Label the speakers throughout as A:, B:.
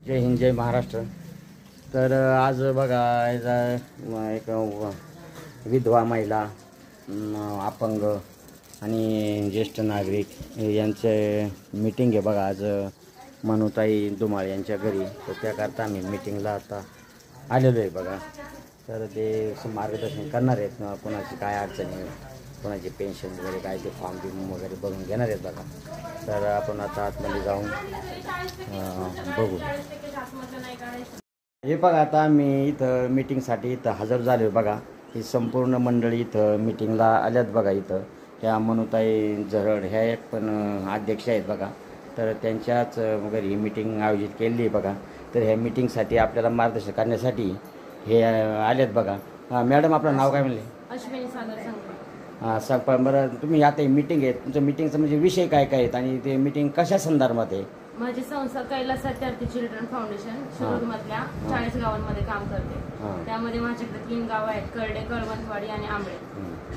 A: जय हिंद जय महाराष्ट्र। तर आज बघा एक विधवा महिला, अपंग आणि ज्येष्ठ नागरिक यांचे मीटिंग आहे बघा आज मनुताई धुमाळ यांच्या घरी। तर त्याकरता आम्ही मीटिंगला आता आलेलो आहे बघा। तर ते मार्गदर्शन करणार आहेत, कोणाची काय अडचणी, कोणाची पेन्शन वगैरे काय ते फॉर्म बिम वगैरे भरून घेणार आहेत बघा। तर आपण आता आतमध्ये जाऊन बघू। हे बघा आता आम्ही इथं मीटिंगसाठी इथं हजर झालो बघा। ही संपूर्ण मंडळी इथं मीटिंगला आल्यात बघा। इथं ह्या मनुताई झरड ह्या एक पण अध्यक्ष आहेत बघा। तर त्यांच्याच वगैरे ही मीटिंग आयोजित केली आहे बघा। तर ह्या मीटिंगसाठी आपल्याला मार्गदर्शन करण्यासाठी हे आलेत बघा। मॅडम आपलं नाव काय म्हणले?
B: अश्विनी सागर संघ।
A: हां सांग बरं, तुम्ही आता मीटिंग आहे तुमचं, मीटिंगचं म्हणजे विषय काय काय आहेत आणि ते मीटिंग कशा संदर्भात आहे?
B: माझी संस्था कैलास सत्यार्थी चिल्ड्रन फाउंडेशन शिरूरमधल्या 40 गावांमध्ये काम करते। त्यामध्ये माझ्याकडे 3 गाव आहेत, करडे, कळवंतवाडी आणि आंबळे।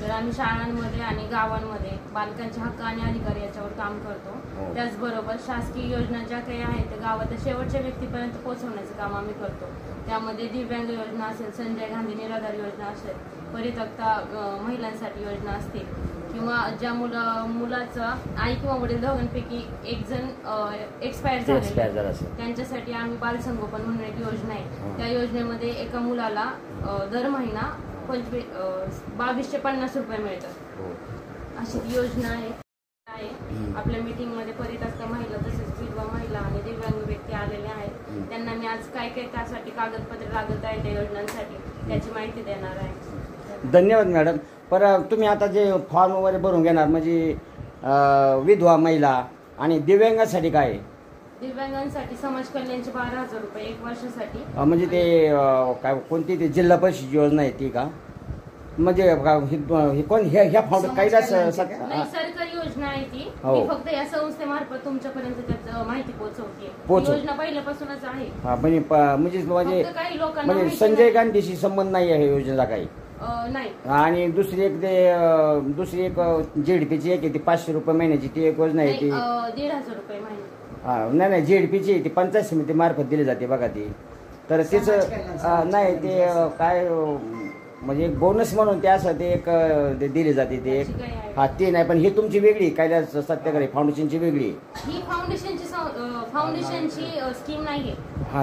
B: तर आम्ही शाळांमध्ये आणि गावांमध्ये बालकांचे हक्क आणि अधिकार याच्यावर काम करतो। त्याचबरोबर शासकीय योजना ज्या काही आहेत त्या गावाच्या शेवटच्या व्यक्तीपर्यंत पोहोचवण्याचं काम आम्ही करतो। त्यामध्ये दिव्यांग योजना असेल, संजय गांधी निराधार योजना असेल, परित्यक्ता महिलांसाठी योजना असतील, किंवा ज्या मुलाचं आई किंवा वडील दोघांपैकी एक जण एक्सपायर झाले त्यांच्यासाठी आम्ही बालसंगोपन म्हणून एक योजना आहे। त्या योजनेमध्ये एका मुलाला दर महिना 2250 रुपये मिळतात, अशी ती योजना आहे। आपल्या मीटिंग मध्ये परित्यक्ता महिला तसेच विधवा महिला आणि दिव्यांग व्यक्ती आलेले आहेत। त्यांना मी आज काय काय त्यासाठी कागदपत्रे लागत आहे त्या योजनांसाठी त्याची माहिती देणार आहे।
A: धन्यवाद मॅडम। पर तुम्ही आता जे फॉर्म वगैरे भरून घेणार म्हणजे विधवा महिला आणि दिव्यांगासाठी काय आहे?
B: दिव्यांगांसाठी समाज कल्याणचे 12,000 रुपये 1 वर्षासाठी।
A: म्हणजे ते काय कोणती ती जिल्हा परिषद योजना आहे ती का? म्हणजे कोण ह्या फाउंड कैलास
B: सरकारी योजना आहे ती। मी फक्त या संस्थेमार्फत तुमच्यापर्यंत त्याची माहिती पोहोचवते। योजना पहिल्यापासूनच आहे।
A: म्हणजे
B: काही लोकांना
A: म्हणजे संजय गांधीशी संबंध नाही आहे योजनेचा काही
B: नाही।
A: आणि दुसरी एक जेडपीची एक ती 500 रुपये महिन्याची ती एक योजना आहे ती
B: 1,500 रुपये महिना।
A: नाही जेडपीची ती पंचायत समिती मार्फत दिली जाते बघा ती। तर तिचं नाही ते काय म्हणजे एक बोनस म्हणून ते असं ते एक दिली जाते ते एक। हा ती नाही, पण ही तुमची वेगळी कैलास सत्याग्रही फाउंडेशनची वेगळी।
B: ही फाउंडेशनची स्कीम नाहीये,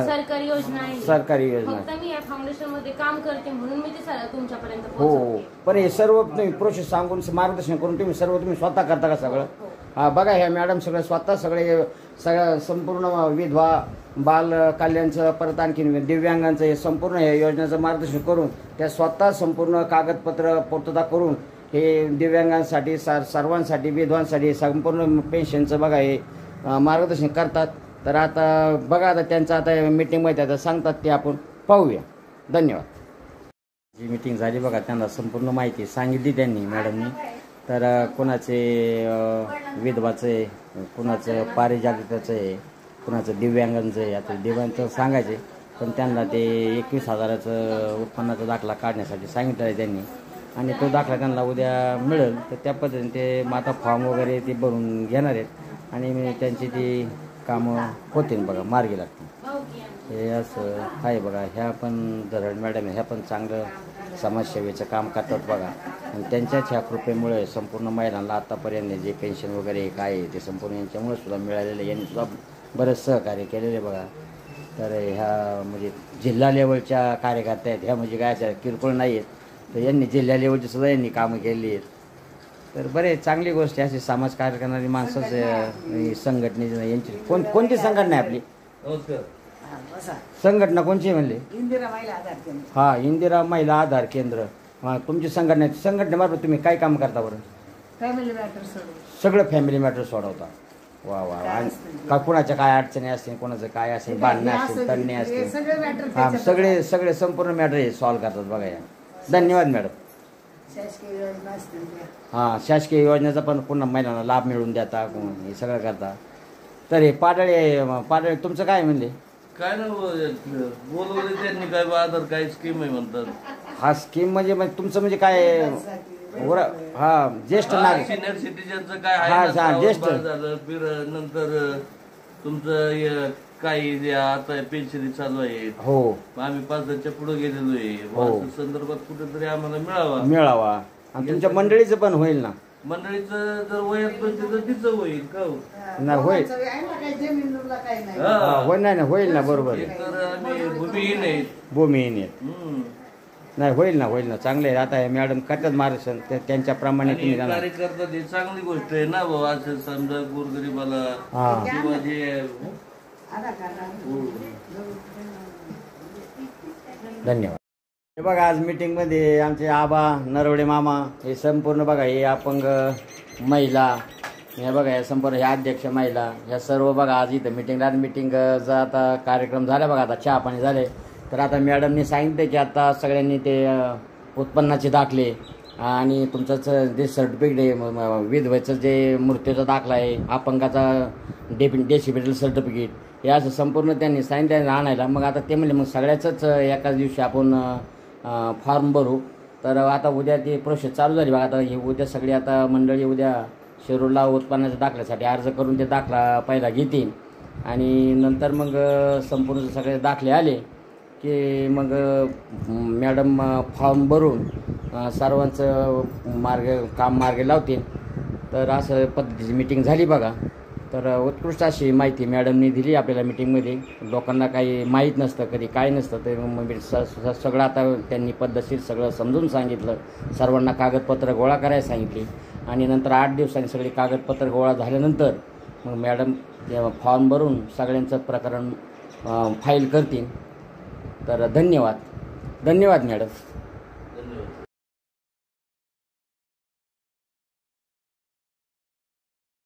B: सरकारी योजना आहे।
A: सरकारी योजना
B: फक्त मी या फाउंडेशन मध्ये काम करते म्हणून मी ते तुमच्यापर्यंत
A: पोहोचवते। पण हे सर्व तुम्ही प्रोसेस सांगून मार्गदर्शन करून तुम्ही स्वतः करता का सगळं? हा बघा ह्या मॅडम सगळं स्वतः सगळं संपूर्ण विधवा बाल कल्याणचं परत आणखीन दिव्यांगांचं हे संपूर्ण ह्या योजनेचं मार्गदर्शन करून त्या स्वतः संपूर्ण कागदपत्र पूर्तता करून हे दिव्यांगांसाठी सर्वांसाठी विधवांसाठी संपूर्ण पेन्शनचं बघा हे मार्गदर्शन करतात। तर आता बघा आता त्यांचं आता मीटिंगमध्ये आता सांगतात ते आपण पाहूया। धन्यवाद। जी मीटिंग झाली बघा त्यांना संपूर्ण माहिती सांगितली त्यांनी मॅडमनी। तर कुणाचे विधवाचं आहे, कुणाचं पारिजातिकाचं आहे, कुणाचं दिव्यांगांचं आहे। आता दिव्यांगांचं सांगायचे पण त्यांना ते 21,000चं उत्पन्नाचा दाखला काढण्यासाठी सांगितलं आहे त्यांनी आणि तो दाखला त्यांना उद्या मिळेल। तर त्या पद्धतीने ते माता फॉर्म वगैरे ते भरून घेणार आहेत आणि त्यांची ती कामं होतील बघा, मार्गी लागतील। हे असं आहे बघा। ह्या पण धरड मॅडम ह्या पण चांगलं समाजसेवेचं काम करतात बघा आणि त्यांच्याच ह्या कृपेमुळे संपूर्ण महिलांना आतापर्यंत जे पेन्शन वगैरे काय आहे ते संपूर्ण यांच्यामुळे सुद्धा मिळालेलं, यांनी सुद्धा बरंच सहकार्य केलेले बघा। तर ह्या म्हणजे जिल्हा लेवलच्या कार्यकर्त्या आहेत ह्या, म्हणजे काय किरकोळ नाही आहेत। तर यांनी जिल्हा लेवलची सुद्धा यांनी कामं केली आहेत। तर बरे चांगली गोष्ट आहे, अशी समाज कार्य करणारी माणसंच संघटनेची यांची कोणती संघटना आहे आपली? संघटना कोणची म्हणले?
C: इंदिरा महिला आधार केंद्र।
A: हा इंदिरा महिला आधार केंद्र। हा तुमची संघटनेमार्फत तुम्ही काय काम करता बरं?
C: फॅमिली मॅटर सोडवतो,
A: सगळं फॅमिली मॅटर सोडवता। वा वा वा। का कुणाच्या काय अडचणी असतील, कोणाचं काय असेल, भांडणे असतील, तडणे असतील, हा सगळे संपूर्ण मॅटर हे सॉल्व्ह करतात बघा या। धन्यवाद मॅडम।
C: शासकीय योजना असतील
A: हां शासकीय योजनेचा पण पुन्हा महिलांना लाभ मिळवून देता हे सगळं करता। तर हे पाडळे तुमचं काय म्हणले?
D: काय ना बोलवले त्यांनी काय आधार काय स्कीम आहे म्हणतात।
A: हा स्कीम म्हणजे तुमचं म्हणजे काय हा ज्येष्ठ नागरिक
D: सिनियर सिटीजनचं काय
A: हा ज्येष्ठ
D: झालं नंतर तुमचं काही जे आता पेन्शनी चालू आहेत
A: हो
D: आम्ही 5,000च्या पुढे गेलेलो आहे
A: हो.
D: असं संदर्भात कुठेतरी आम्हाला मिळावा
A: मिळावा आणि तुमच्या मंडळीचं पण होईल ना.
D: मंडळीचं जर वयात बसते तर तिचं होईल का हो?
A: नाही होईल.
C: आहे ना काही जमिनीला काही नाही.
A: हा, होईल नाही ना, होईल ना, बरोबर आहे.
D: एक तर आम्ही भूमिहीन आहेत
A: भूमिहीन आहेत. नाही होईल ना चांगले आहे. आता हे मॅडम करतात मार्गदर्शन त्यांच्याप्रमाणे तुम्ही
D: आणि
A: जाणार.
D: कार्यकर्ता ते चांगली गोष्ट आहे ना भाऊ असं समजा गोरगरीबाला
A: हा
D: किंवा जे
C: आला का ना?
A: धन्यवाद. हे बघा आज मीटिंगमध्ये आमचे आबा नरवडे मामा हे संपूर्ण बघा हे अपंग महिला हे बघा हे संपूर्ण ह्या अध्यक्ष महिला ह्या सर्व बघा आज इथं मीटिंगचा आता कार्यक्रम झाला बघा. आता चहा पाणी झाले तर आता मॅडमनी सांगितलं की आता सगळ्यांनी ते उत्पन्नाचे दाखले आणि तुमचं जे सर्टिफिकेट आहे विधवेचं जे मृत्यूचा दाखला आहे अपंगाचा डेसिबिलिटी सर्टिफिकेट हे असं संपूर्ण त्यांनी सांगितलं आणायला. मग आता ते म्हणले मग सगळ्याचंच एकाच दिवशी आपण फॉर्म भरू. तर आता उद्या ती प्रोसेस चालू झाली बघा. आता हे उद्या सगळी आता मंडळी उद्या शिरूरला उत्पन्नाच्या दाखल्यासाठी अर्ज करून ते दाखला पहिला घेतील आणि नंतर मग संपूर्ण सगळे दाखले आले की मग मॅडम फॉर्म भरून सर्वांचं काम मार्गे लावतील. तर असं पद्धतीची मीटिंग झाली बघा. तर उत्कृष्ट अशी माहिती मॅडमनी दिली आपल्याला मीटिंगमध्ये. लोकांना काही माहीत नसतं कधी काय नसतं ते सगळं आता त्यांनी पद्धतशीर सगळं समजून सांगितलं. सर्वांना कागदपत्र गोळा करायला सांगितली आणि नंतर 8 दिवसांनी सगळी कागदपत्र गोळा झाल्यानंतर मग मॅडम फॉर्म भरून सगळ्यांचं प्रकरण फाईल करतील. तर धन्यवाद मॅडम.